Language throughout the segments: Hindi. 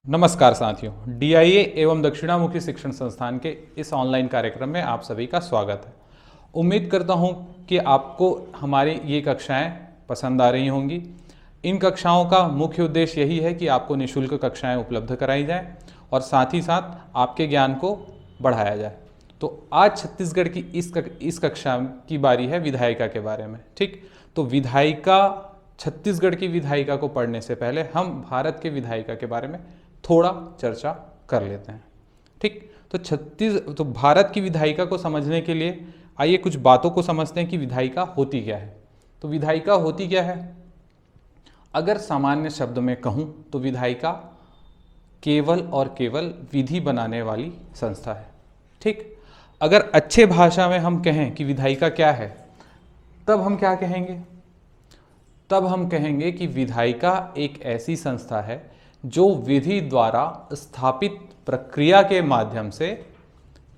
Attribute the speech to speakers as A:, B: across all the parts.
A: नमस्कार साथियों, डीआईए एवं दक्षिणामुखी शिक्षण संस्थान के इस ऑनलाइन कार्यक्रम में आप सभी का स्वागत है। उम्मीद करता हूं कि आपको हमारी ये कक्षाएं पसंद आ रही होंगी। इन कक्षाओं का मुख्य उद्देश्य यही है कि आपको निःशुल्क कक्षाएं उपलब्ध कराई जाएं और साथ ही साथ आपके ज्ञान को बढ़ाया जाए। तो आज छत्तीसगढ़ की इस कक्षा की बारी है विधायिका के बारे में। ठीक, तो विधायिका, छत्तीसगढ़ की विधायिका को पढ़ने से पहले हम भारत के विधायिका के बारे में थोड़ा चर्चा कर लेते हैं। ठीक, तो भारत की विधायिका को समझने के लिए आइए कुछ बातों को समझते हैं कि विधायिका होती क्या है। तो विधायिका होती क्या है? अगर सामान्य शब्द में कहूं तो विधायिका केवल और केवल विधि बनाने वाली संस्था है। ठीक, अगर अच्छे भाषा में हम कहें कि विधायिका क्या है, तब हम क्या कहेंगे? तब हम कहेंगे कि विधायिका एक ऐसी संस्था है जो विधि द्वारा स्थापित प्रक्रिया के माध्यम से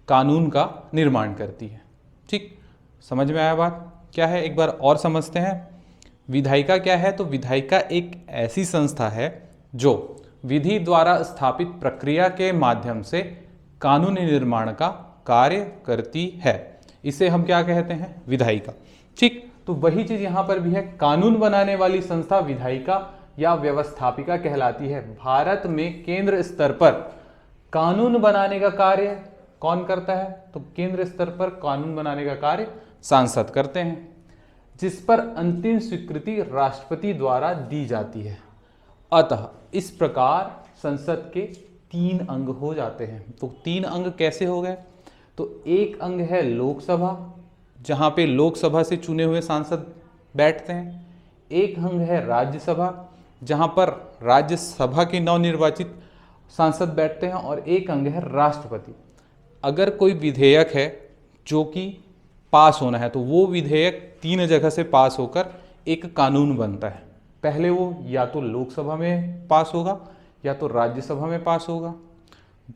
A: कानून का निर्माण करती है। ठीक, समझ में आया बात? क्या है, एक बार और समझते हैं। विधायिका क्या है? तो विधायिका एक ऐसी संस्था है जो विधि द्वारा स्थापित प्रक्रिया के माध्यम से कानूनी निर्माण का कार्य करती है। इसे हम क्या कहते हैं? विधायिका। ठीक, तो वही चीज यहां पर भी है। कानून बनाने वाली संस्था विधायिका या व्यवस्थापिका कहलाती है। भारत में केंद्र स्तर पर कानून बनाने का कार्य कौन करता है? तो केंद्र स्तर पर कानून बनाने का कार्य सांसद करते हैं, जिस पर अंतिम स्वीकृति राष्ट्रपति द्वारा दी जाती है। अतः इस प्रकार संसद के 3 अंग हो जाते हैं। तो 3 अंग कैसे हो गए? तो एक अंग है लोकसभा, जहां पे लोकसभा से चुने हुए सांसद बैठते हैं। एक अंग है राज्यसभा, जहां पर राज्यसभा के नवनिर्वाचित सांसद बैठते हैं। और एक अंग है राष्ट्रपति। अगर कोई विधेयक है जो कि पास होना है तो वो विधेयक 3 जगह से पास होकर एक कानून बनता है। पहले वो या तो लोकसभा में पास होगा या तो राज्यसभा में पास होगा।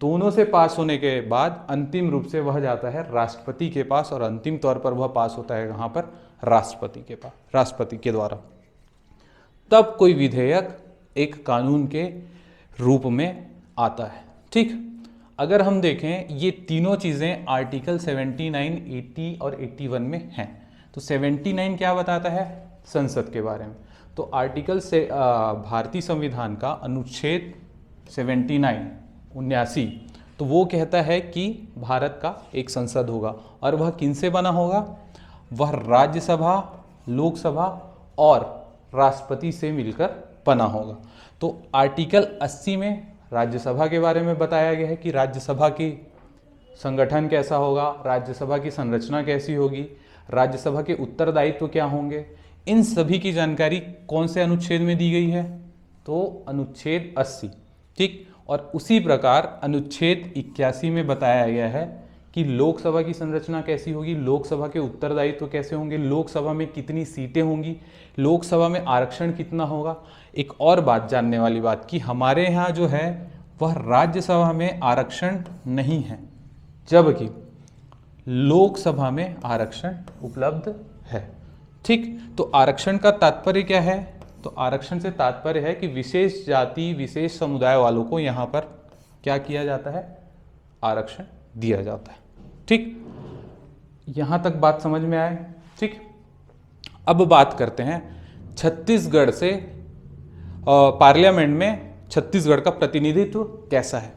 A: दोनों से पास होने के बाद अंतिम रूप से वह जाता है राष्ट्रपति के पास, और अंतिम तौर पर वह पास होता है कहाँ पर? राष्ट्रपति के पास, राष्ट्रपति के द्वारा। तब कोई विधेयक एक कानून के रूप में आता है। ठीक, अगर हम देखें ये तीनों चीज़ें आर्टिकल 79, 80 और 81 में हैं। तो 79 क्या बताता है? संसद के बारे में। तो आर्टिकल से भारतीय संविधान का अनुच्छेद 79 तो वो कहता है कि भारत का एक संसद होगा, और वह किनसे बना होगा? वह राज्यसभा, लोकसभा और राष्ट्रपति से मिलकर बना होगा। तो आर्टिकल 80 में राज्यसभा के बारे में बताया गया है कि राज्यसभा की संगठन कैसा होगा, राज्यसभा की संरचना कैसी होगी, राज्यसभा के उत्तरदायित्व क्या होंगे। इन सभी की जानकारी कौन से अनुच्छेद में दी गई है? तो अनुच्छेद 80। ठीक, और उसी प्रकार अनुच्छेद 81 में बताया गया है कि लोकसभा की संरचना कैसी होगी, लोकसभा के उत्तरदायित्व कैसे होंगे, लोकसभा में कितनी सीटें होंगी, लोकसभा में आरक्षण कितना होगा। एक और बात जानने वाली बात कि हमारे यहाँ जो है वह राज्यसभा में आरक्षण नहीं है, जबकि लोकसभा में आरक्षण उपलब्ध है। ठीक, तो आरक्षण का तात्पर्य क्या है? तो आरक्षण से तात्पर्य है कि विशेष जाति, विशेष समुदाय वालों को यहाँ पर क्या किया जाता है? आरक्षण दिया जाता है। ठीक, यहां तक बात समझ में आए? ठीक, अब बात करते हैं छत्तीसगढ़ से पार्लियामेंट में छत्तीसगढ़ का प्रतिनिधित्व कैसा है।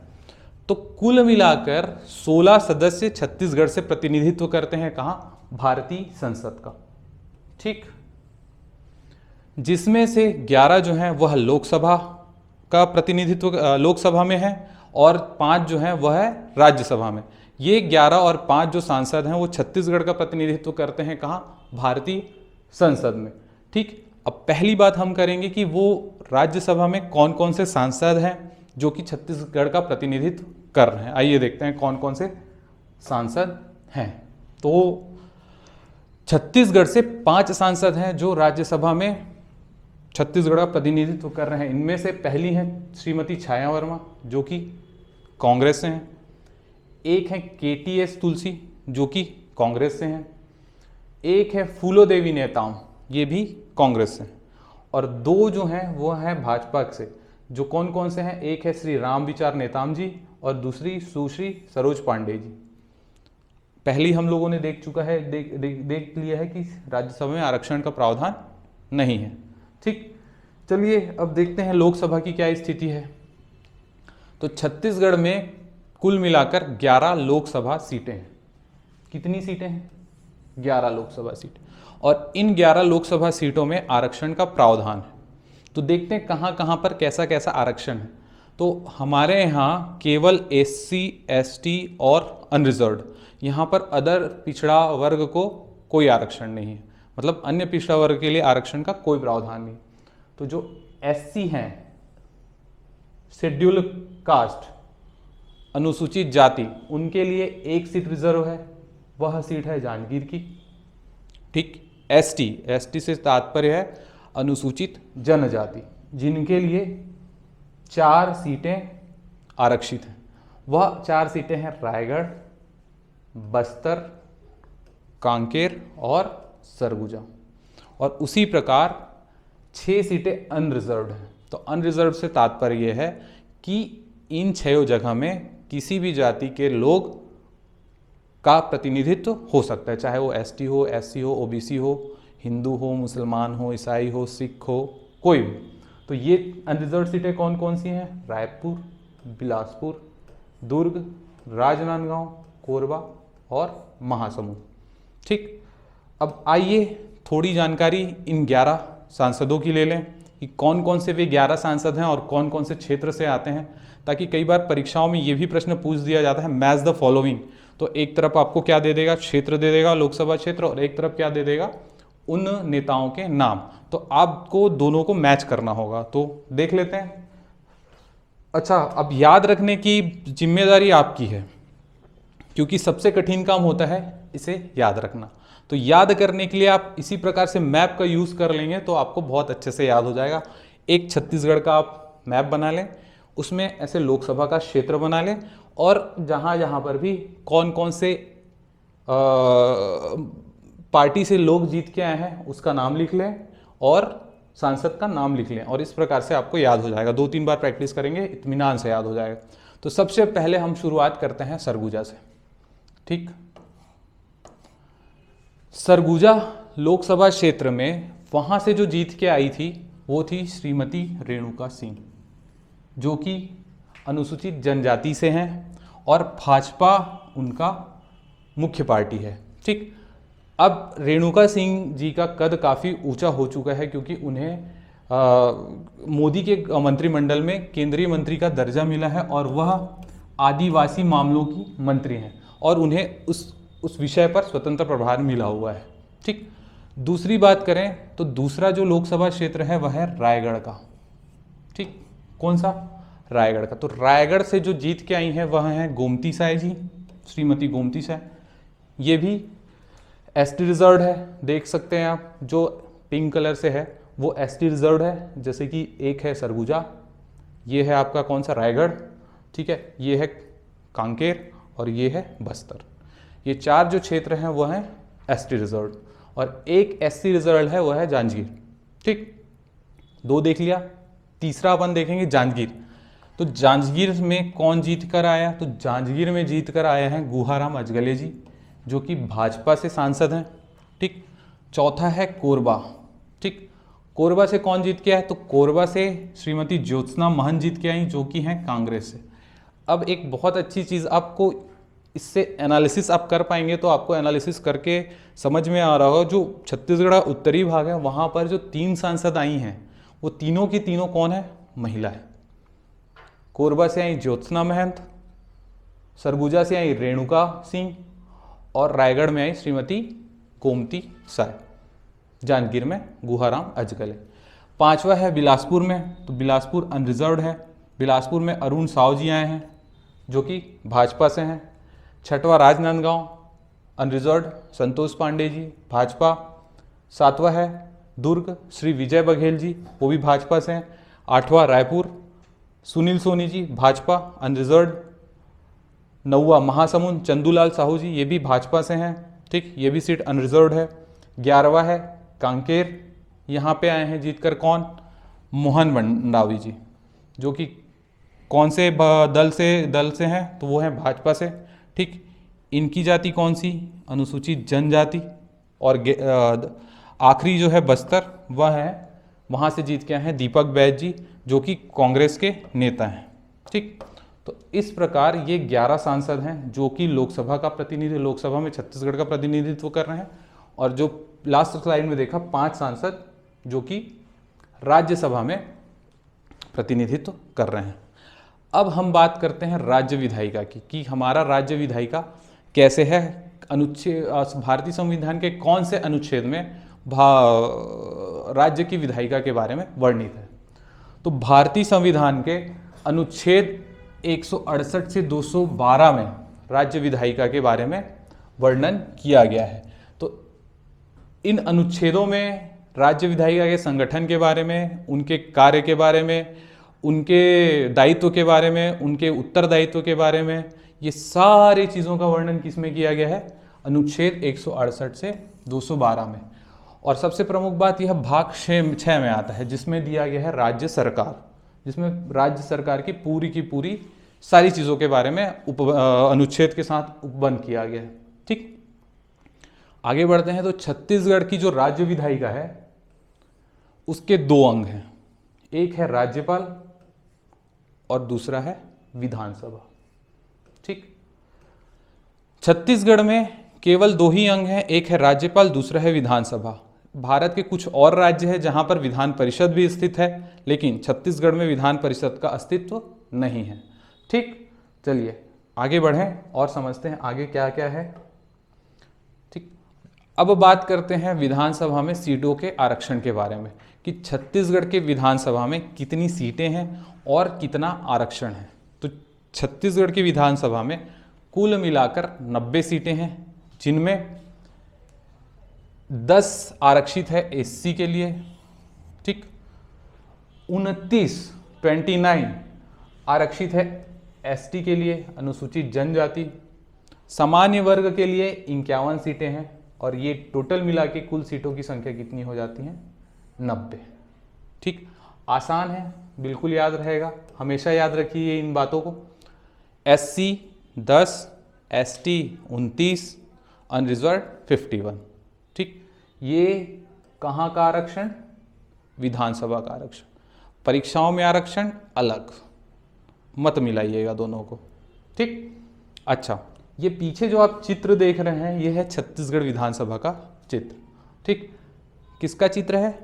A: तो कुल मिलाकर 16 सदस्य छत्तीसगढ़ से प्रतिनिधित्व करते हैं। कहां? भारतीय संसद का। ठीक, जिसमें से 11 जो हैं वह लोकसभा का प्रतिनिधित्व लोकसभा में है, और 5 जो हैं वह है राज्यसभा में। ये 11 और 5 जो सांसद हैं वो छत्तीसगढ़ का प्रतिनिधित्व करते हैं। कहाँ? भारतीय संसद में। ठीक, अब पहली बात हम करेंगे कि वो राज्यसभा में कौन कौन से सांसद हैं जो कि छत्तीसगढ़ का प्रतिनिधित्व कर रहे हैं। आइए देखते हैं कौन कौन से सांसद हैं। तो छत्तीसगढ़ से 5 सांसद हैं जो राज्यसभा में छत्तीसगढ़ का प्रतिनिधित्व कर रहे हैं। इनमें से पहली हैं श्रीमती छाया वर्मा जो कि कांग्रेस से हैं। एक है KTS तुलसी जो कि कांग्रेस से हैं। एक है फूलो देवी नेताम, ये भी कांग्रेस से हैं। और 2 जो हैं वो हैं भाजपा से, जो कौन कौन से हैं, एक है श्री राम विचार नेताम जी और दूसरी सुश्री सरोज पांडे जी। पहली हम लोगों ने देख चुका है, देख लिया है कि राज्यसभा में आरक्षण का प्रावधान नहीं है। ठीक, चलिए अब देखते हैं लोकसभा की क्या स्थिति है। तो छत्तीसगढ़ में कुल मिलाकर 11 लोकसभा सीटें हैं। कितनी सीटें हैं? 11 लोकसभा सीटें, और इन 11 लोकसभा सीटों में आरक्षण का प्रावधान है। तो देखते हैं कहाँ कहाँ पर कैसा कैसा आरक्षण है। तो हमारे यहाँ केवल SC ST और अनरिजर्व्ड, यहाँ पर अदर पिछड़ा वर्ग को कोई आरक्षण नहीं है, मतलब अन्य पिछड़ा वर्ग के लिए आरक्षण का कोई प्रावधान नहीं। तो जो SC हैं, शेड्यूल कास्ट, अनुसूचित जाति, उनके लिए एक सीट रिजर्व है, वह सीट है जांजगीर की। ठीक, ST से तात्पर्य है अनुसूचित जनजाति, जिनके लिए 4 सीटें आरक्षित हैं। वह 4 सीटें हैं रायगढ़, बस्तर, कांकेर और सरगुजा। और उसी प्रकार 6 सीटें अनरिजर्व्ड हैं। तो अनरिजर्व्ड से तात्पर्य यह है कि इन 6 जगह में किसी भी जाति के लोग का प्रतिनिधित्व हो सकता है, चाहे वो ST हो, SC हो, OBC हो, हिंदू हो, मुसलमान हो, ईसाई हो, सिख हो, कोई भी। तो ये अनरिजर्व्ड सीटें कौन कौन सी हैं? रायपुर, बिलासपुर, दुर्ग, राजनांदगांव, कोरबा और महासमुंद। ठीक, अब आइए थोड़ी जानकारी इन 11 सांसदों की ले लें कि कौन कौन से वे 11 सांसद हैं और कौन कौन से क्षेत्र से आते हैं, ताकि कई बार परीक्षाओं में ये भी प्रश्न पूछ दिया जाता है, मैच द फॉलोइंग। तो एक तरफ आपको क्या दे देगा? क्षेत्र दे देगा, लोकसभा क्षेत्र, और एक तरफ क्या दे देगा? उन नेताओं के नाम। तो आपको दोनों को मैच करना होगा। तो देख लेते हैं। अच्छा, अब याद रखने की जिम्मेदारी आपकी है, क्योंकि सबसे कठिन काम होता है इसे याद रखना। तो याद करने के लिए आप इसी प्रकार से मैप का यूज़ कर लेंगे तो आपको बहुत अच्छे से याद हो जाएगा। एक छत्तीसगढ़ का आप मैप बना लें, उसमें ऐसे लोकसभा का क्षेत्र बना लें, और जहाँ जहाँ पर भी कौन कौन से पार्टी से लोग जीत के आए हैं उसका नाम लिख लें और सांसद का नाम लिख लें, और इस प्रकार से आपको याद हो जाएगा। 2-3 बार प्रैक्टिस करेंगे, इत्मीनान से याद हो जाएगा। तो सबसे पहले हम शुरुआत करते हैं सरगुजा से। ठीक, सरगुजा लोकसभा क्षेत्र में वहाँ से जो जीत के आई थी वो थी श्रीमती रेणुका सिंह, जो कि अनुसूचित जनजाति से हैं और भाजपा उनका मुख्य पार्टी है। ठीक, अब रेणुका सिंह जी का कद काफ़ी ऊंचा हो चुका है, क्योंकि उन्हें मोदी के मंत्रिमंडल में केंद्रीय मंत्री का दर्जा मिला है और वह आदिवासी मामलों की मंत्री हैं, और उन्हें उस विषय पर स्वतंत्र प्रभार मिला हुआ है। ठीक, दूसरी बात करें तो दूसरा जो लोकसभा क्षेत्र है वह है रायगढ़ का। ठीक, कौन सा? रायगढ़ का। तो रायगढ़ से जो जीत के आई हैं वह हैं गोमती साय जी, श्रीमती गोमती साय। ये भी ST रिजर्व्ड है, देख सकते हैं आप, जो पिंक कलर से है वो ST रिजर्व्ड है। जैसे कि एक है सरगुजा, ये है आपका कौन सा? रायगढ़। ठीक है, ये है कांकेर और ये है बस्तर। ये 4 जो क्षेत्र हैं वो हैं ST रिजर्व्ड, और एक SC रिजर्व्ड है, वह है जांजगीर। ठीक, 2 देख लिया। तीसरा अपन देखेंगे जांजगीर। तो जांजगीर में कौन जीत कर आया? तो जांजगीर में जीत कर आए हैं गुहाराम अजगले जी, जो कि भाजपा से सांसद हैं। ठीक, चौथा है कोरबा। ठीक, कोरबा से कौन जीत के आया? तो कोरबा से श्रीमती ज्योत्सना महंत जीत के आई, जो कि हैं कांग्रेस से। अब एक बहुत अच्छी चीज़ आपको इससे एनालिसिस आप कर पाएंगे, तो आपको एनालिसिस करके समझ में आ रहा होगा, जो छत्तीसगढ़ उत्तरी भाग है वहाँ पर जो 3 सांसद आई हैं वो तीनों की तीनों कौन है? महिला है। कोरबा से आई ज्योत्सना महंत, सरगुजा से आई रेणुका सिंह, और रायगढ़ में आई श्रीमती गोमती साय, जांजगीर में गुहाराम अजगले। 5वां है बिलासपुर में। तो बिलासपुर अनरिजर्व्ड है, बिलासपुर में अरुण साव जी आए हैं जो कि भाजपा से हैं। 6वां राजनांदगांव अनरिजर्व्ड, संतोष पांडे जी भाजपा। 7वां है दुर्ग, श्री विजय बघेल जी, वो भी भाजपा से हैं। 8वां रायपुर, सुनील सोनी जी भाजपा अनरिजर्व्ड। 9वां महासमुंद, चंदूलाल साहू जी, ये भी भाजपा से हैं। ठीक, ये भी सीट अनरिजर्व्ड है। 11वां है कांकेर, यहाँ पे आए हैं जीतकर कौन? मोहन मंडावी जी। जो कि कौन से दल से हैं, तो वो हैं भाजपा से। ठीक, इनकी जाति कौन सी, अनुसूचित जनजाति। और आखिरी जो है बस्तर, वह है, वहाँ से जीत के आए हैं दीपक बैज जी, जो कि कांग्रेस के नेता हैं। ठीक, तो इस प्रकार ये 11 सांसद हैं जो कि लोकसभा में छत्तीसगढ़ का प्रतिनिधित्व कर रहे हैं। और जो लास्ट स्लाइड में देखा 5 सांसद जो कि राज्यसभा में प्रतिनिधित्व कर रहे हैं। अब हम बात करते हैं राज्य विधायिका की, कि हमारा राज्य विधायिका कैसे है, भारतीय संविधान के कौन से अनुच्छेद में राज्य की विधायिका के बारे में वर्णित है। तो भारतीय संविधान के अनुच्छेद 168 से 212 में राज्य विधायिका के बारे में वर्णन किया गया है। तो इन अनुच्छेदों में राज्य विधायिका के संगठन के बारे में, उनके कार्य के बारे में, उनके दायित्व के बारे में, उनके उत्तरदायित्व के बारे में, ये सारी चीज़ों का वर्णन किसमें किया गया है, अनुच्छेद 168 से 212 में। और सबसे प्रमुख बात यह भाग 6 में आता है, जिसमें दिया गया है राज्य सरकार, जिसमें राज्य सरकार की पूरी सारी चीज़ों के बारे में अनुच्छेद के साथ उपबंध किया गया है। ठीक, आगे बढ़ते हैं। तो छत्तीसगढ़ की जो राज्य विधायिका है उसके 2 अंग हैं, एक है राज्यपाल और दूसरा है विधानसभा। ठीक, छत्तीसगढ़ में केवल 2 ही अंग हैं, एक है राज्यपाल, दूसरा है विधानसभा। भारत के कुछ और राज्य हैं जहां पर विधान परिषद भी स्थित है, लेकिन छत्तीसगढ़ में विधान परिषद का अस्तित्व नहीं है। ठीक, चलिए आगे बढ़ें और समझते हैं आगे क्या क्या है। ठीक, अब बात करते हैं विधानसभा में सीटों के आरक्षण के बारे में, कि छत्तीसगढ़ के विधानसभा में कितनी सीटें हैं और कितना आरक्षण है। तो छत्तीसगढ़ की विधानसभा में कुल मिलाकर 90 सीटें हैं, जिनमें 10 आरक्षित है एससी के लिए। ठीक, 29 आरक्षित है एसटी के लिए, अनुसूचित जनजाति। सामान्य वर्ग के लिए 51 सीटें हैं, और ये टोटल मिला के कुल सीटों की संख्या कितनी हो जाती है, 90। ठीक, आसान है, बिल्कुल याद रहेगा, हमेशा याद रखिए इन बातों को। SC 10, ST 29, unreserved 51। ठीक, ये कहाँ का आरक्षण, विधानसभा का आरक्षण। परीक्षाओं में आरक्षण अलग, मत मिलाइएगा दोनों को। ठीक, अच्छा, ये पीछे जो आप चित्र देख रहे हैं ये है छत्तीसगढ़ विधानसभा का चित्र। ठीक, किसका चित्र है,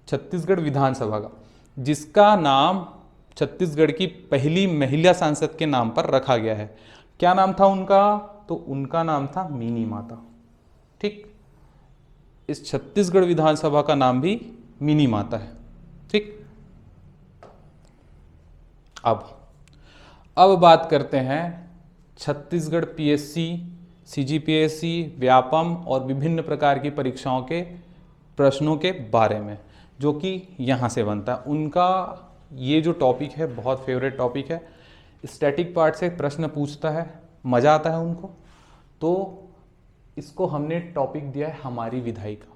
A: छत्तीसगढ़ विधानसभा का, जिसका नाम छत्तीसगढ़ की पहली महिला सांसद के नाम पर रखा गया है। क्या नाम था उनका, तो उनका नाम था मिनी माता। ठीक, इस छत्तीसगढ़ विधानसभा का नाम भी मिनी माता है। ठीक, अब बात करते हैं छत्तीसगढ़ पीएससी, सीजीपीएससी, व्यापम और विभिन्न प्रकार की परीक्षाओं के प्रश्नों के बारे में, जो कि यहाँ से बनता है। उनका ये जो टॉपिक है बहुत फेवरेट टॉपिक है। स्टैटिक पार्ट से प्रश्न पूछता है, मज़ा आता है उनको, तो इसको हमने टॉपिक दिया है हमारी विधायिका।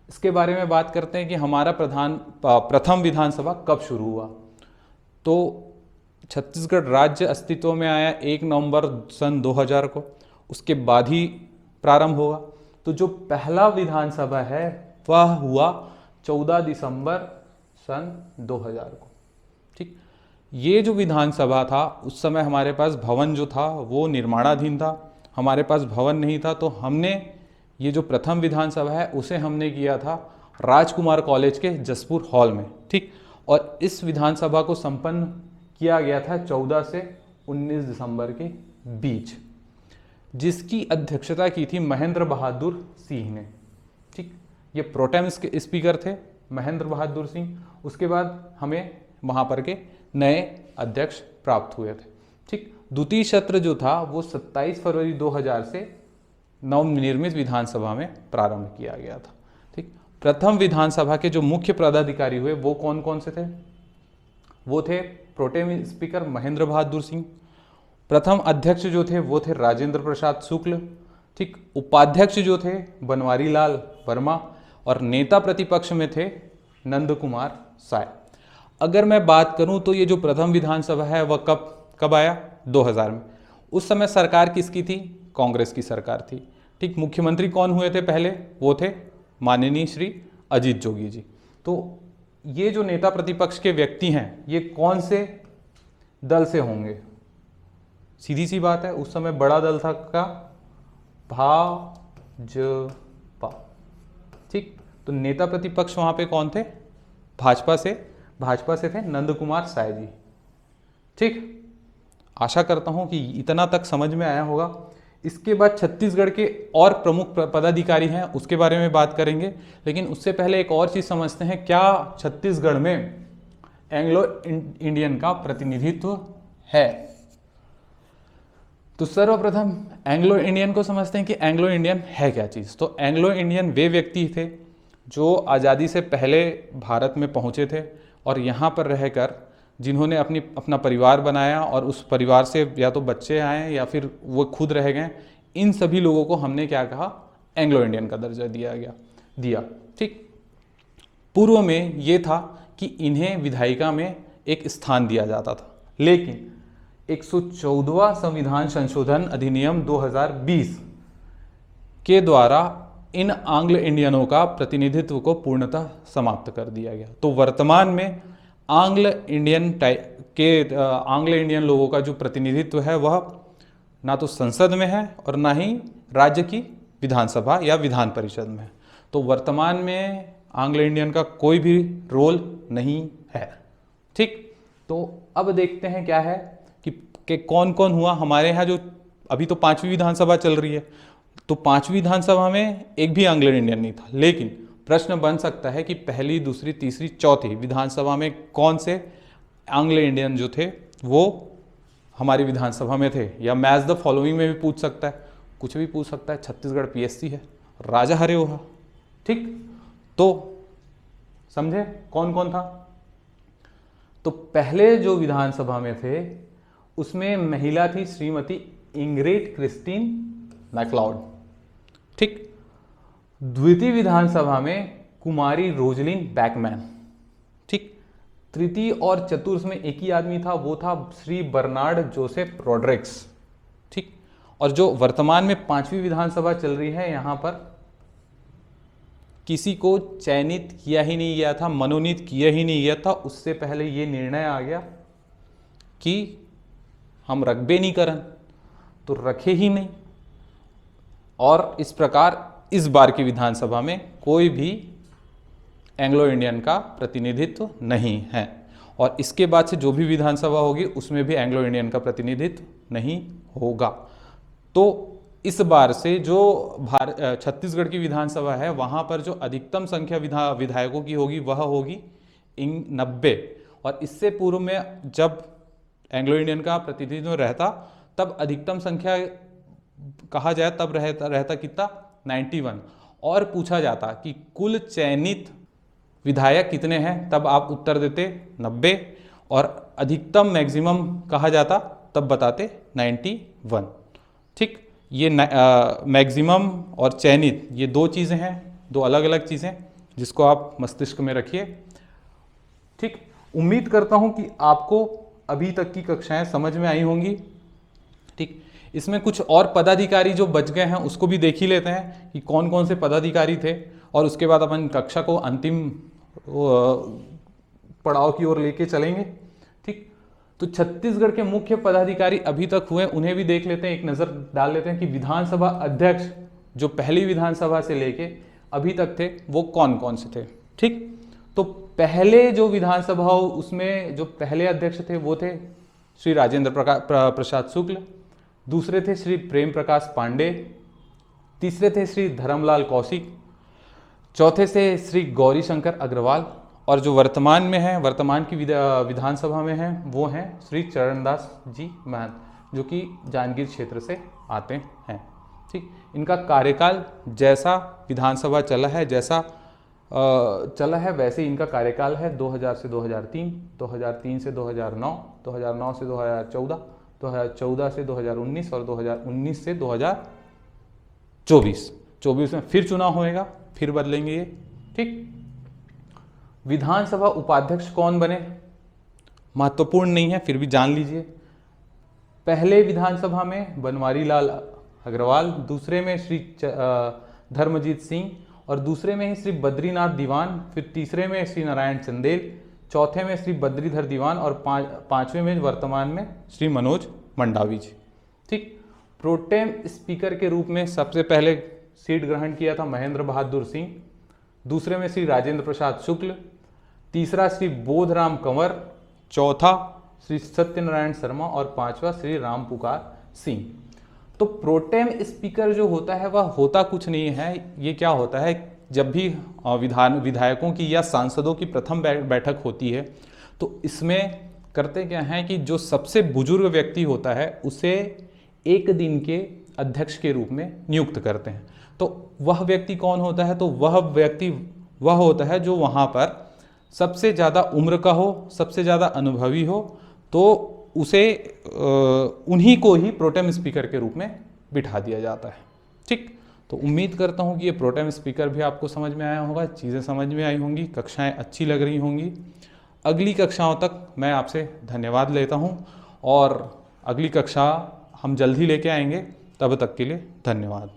A: इसके बारे में बात करते हैं कि हमारा प्रथम विधानसभा कब शुरू हुआ। तो छत्तीसगढ़ राज्य अस्तित्व में आया 1 नवंबर सन 2000 को, उसके बाद ही प्रारंभ हुआ। तो जो पहला विधानसभा है वह हुआ 14 दिसंबर सन 2000 को। ठीक, ये जो विधानसभा था उस समय हमारे पास भवन जो था वो निर्माणाधीन था, हमारे पास भवन नहीं था। तो हमने ये जो प्रथम विधानसभा है उसे हमने किया था राजकुमार कॉलेज के जसपुर हॉल में। ठीक, और इस विधानसभा को संपन्न किया गया था 14 से 19 दिसंबर के बीच, जिसकी अध्यक्षता की थी महेंद्र बहादुर सिंह ने। ठीक, ये प्रोटेम स्पीकर थे महेंद्र बहादुर सिंह। उसके बाद हमें वहाँ पर के नए अध्यक्ष प्राप्त हुए थे। ठीक, द्वितीय सत्र जो था वो 27 फरवरी 2000 से नवनिर्मित विधानसभा में प्रारंभ किया गया था। ठीक, प्रथम विधानसभा के जो मुख्य पदाधिकारी हुए वो कौन कौन से थे, वो थे प्रोटेम स्पीकर महेंद्र बहादुर सिंह, प्रथम अध्यक्ष जो थे वो थे राजेंद्र प्रसाद शुक्ल। ठीक, उपाध्यक्ष जो थे बनवारी लाल वर्मा, और नेता प्रतिपक्ष में थे नंद कुमार साय। अगर मैं बात करूं तो ये जो प्रथम विधानसभा है वह कब कब आया, 2000 में। उस समय सरकार किसकी थी, कांग्रेस की सरकार थी। ठीक, मुख्यमंत्री कौन हुए थे पहले, वो थे माननीय श्री अजीत जोगी जी। तो ये जो नेता प्रतिपक्ष के व्यक्ति हैं ये कौन से दल से होंगे, सीधी सी बात है, उस समय बड़ा दल था का भाजपा। ठीक, तो नेता प्रतिपक्ष वहां पे कौन थे, भाजपा से थे नंद कुमार साय जी। ठीक, आशा करता हूं कि इतना तक समझ में आया होगा। इसके बाद छत्तीसगढ़ के और प्रमुख पदाधिकारी हैं उसके बारे में बात करेंगे, लेकिन उससे पहले एक और चीज समझते हैं, क्या छत्तीसगढ़ में एंग्लो इंडियन का प्रतिनिधित्व है। तो सर्वप्रथम एंग्लो इंडियन को समझते हैं कि एंग्लो इंडियन है क्या चीज़। तो एंग्लो इंडियन वे व्यक्ति थे जो आज़ादी से पहले भारत में पहुँचे थे और यहाँ पर रहकर जिन्होंने अपना परिवार बनाया और उस परिवार से या तो बच्चे आए या फिर वो खुद रह गए, इन सभी लोगों को हमने क्या कहा, एंग्लो इंडियन का दर्जा दिया। ठीक, पूर्व में ये था कि इन्हें विधायिका में एक स्थान दिया जाता था, लेकिन 114वां संविधान संशोधन अधिनियम 2020 के द्वारा इन आंग्ल इंडियनों का प्रतिनिधित्व को पूर्णतः समाप्त कर दिया गया। तो वर्तमान में आंग्ल इंडियन लोगों का जो प्रतिनिधित्व है वह ना तो संसद में है और ना ही राज्य की विधानसभा या विधान परिषद में है। तो वर्तमान में आंग्ल इंडियन का कोई भी रोल नहीं है। ठीक, तो अब देखते हैं क्या है कि कौन कौन हुआ हमारे यहाँ। जो अभी तो 5वीं विधानसभा चल रही है, तो 5वीं विधानसभा में एक भी आंग्ल इंडियन नहीं था, लेकिन प्रश्न बन सकता है कि पहली, दूसरी, तीसरी, चौथी विधानसभा में कौन से आंग्ल इंडियन जो थे वो हमारी विधानसभा में थे, या मैच द फॉलोइंग में भी पूछ सकता है, कुछ भी पूछ सकता है। छत्तीसगढ़ पीएससी है, राजा हरे होगा। ठीक, तो समझे कौन कौन था। तो पहले जो विधानसभा में थे उसमें महिला थी श्रीमती इंग्रिड क्रिस्टीन मैक्लाउड। ठीक, द्वितीय विधानसभा में कुमारी रोजलिन बैकमैन। ठीक, तृतीय और चतुर्थ में एक ही आदमी था, वो था श्री बर्नार्ड जोसेफ रॉड्रिक्स। ठीक, और जो वर्तमान में 5वीं विधानसभा चल रही है, यहां पर किसी को चयनित किया ही नहीं गया था, मनोनीत किया ही नहीं गया था। उससे पहले ये निर्णय आ गया कि हम रखबे नहीं करन, तो रखे ही नहीं, और इस प्रकार इस बार की विधानसभा में कोई भी एंग्लो इंडियन का प्रतिनिधित्व नहीं है, और इसके बाद से जो भी विधानसभा होगी उसमें भी एंग्लो इंडियन का प्रतिनिधित्व नहीं होगा। तो इस बार से जो छत्तीसगढ़ की विधानसभा है वहाँ पर जो अधिकतम संख्या विधायकों की होगी वह होगी 90, और इससे पूर्व में जब एंग्लो इंडियन का प्रतिनिधित्व रहता तब अधिकतम संख्या कहा जाए तब रहता कितना, 91, और पूछा जाता कि कुल चयनित विधायक कितने हैं, तब आप उत्तर देते 90, और अधिकतम मैक्सिमम कहा जाता तब बताते 91। ठीक, ये मैक्सिमम और चयनित ये दो चीज़ें हैं, दो अलग अलग चीज़ें, जिसको आप मस्तिष्क में रखिए। ठीक, उम्मीद करता हूं कि आपको अभी तक की कक्षाएं समझ में आई होंगी। ठीक, इसमें कुछ और पदाधिकारी जो बच गए हैं उसको भी देख ही लेते हैं कि कौन कौन से पदाधिकारी थे, और उसके बाद अपन कक्षा को अंतिम पड़ाव की ओर लेके चलेंगे। ठीक, तो छत्तीसगढ़ के मुख्य पदाधिकारी अभी तक हुए उन्हें भी देख लेते हैं, एक नज़र डाल लेते हैं कि विधानसभा अध्यक्ष जो पहली विधानसभा से लेके अभी तक थे वो कौन कौन से थे। ठीक, तो पहले जो विधानसभा हो उसमें जो पहले अध्यक्ष थे वो थे श्री राजेंद्र प्रसाद शुक्ल, दूसरे थे श्री प्रेम प्रकाश पांडे, तीसरे थे श्री धर्मलाल कौशिक, चौथे से श्री गौरी शंकर अग्रवाल, और जो वर्तमान में है, वर्तमान की विधानसभा में है वो हैं श्री चरणदास जी महंत, जो कि जांजगीर क्षेत्र से आते हैं। ठीक, इनका कार्यकाल जैसा विधानसभा चला है, जैसा चला है वैसे इनका कार्यकाल है 2000 से 2003, 2003 से 2009, 2009 से 2014, 2014 से 2019 और 2019 से 2024। 24 में फिर चुनाव होएगा, फिर बदलेंगे ये। ठीक, विधानसभा उपाध्यक्ष कौन बने, महत्वपूर्ण नहीं है, फिर भी जान लीजिए। पहले विधानसभा में बनवारी लाल अग्रवाल, दूसरे में श्री धर्मजीत सिंह, और दूसरे में ही श्री बद्रीनाथ दीवान, फिर तीसरे में श्री नारायण चंदेल, चौथे में श्री बद्रीधर दीवान, और पांचवें में वर्तमान में श्री मनोज मंडावी जी। ठीक। प्रोटेम स्पीकर के रूप में सबसे पहले सीट ग्रहण किया था महेंद्र बहादुर सिंह, दूसरे में श्री राजेंद्र प्रसाद शुक्ल, तीसरा श्री बोधराम कंवर, चौथा श्री सत्यनारायण शर्मा, और पांचवा श्री राम पुकार सिंह। तो प्रोटेम स्पीकर जो होता है वह होता कुछ नहीं है, ये क्या होता है, जब भी विधायकों की या सांसदों की प्रथम बैठक होती है तो इसमें करते क्या हैं कि जो सबसे बुजुर्ग व्यक्ति होता है उसे एक दिन के अध्यक्ष के रूप में नियुक्त करते हैं। तो वह व्यक्ति कौन होता है, तो वह व्यक्ति वह होता है जो वहाँ पर सबसे ज़्यादा उम्र का हो, सबसे ज़्यादा अनुभवी हो, तो उसे उन्हीं को ही प्रोटेम स्पीकर के रूप में बिठा दिया जाता है। ठीक। तो उम्मीद करता हूँ कि ये प्रोटेम स्पीकर भी आपको समझ में आया होगा, चीज़ें समझ में आई होंगी, कक्षाएं अच्छी लग रही होंगी। अगली कक्षाओं तक मैं आपसे धन्यवाद लेता हूँ और अगली कक्षा हम जल्द ही लेके आएंगे। तब तक के लिए धन्यवाद।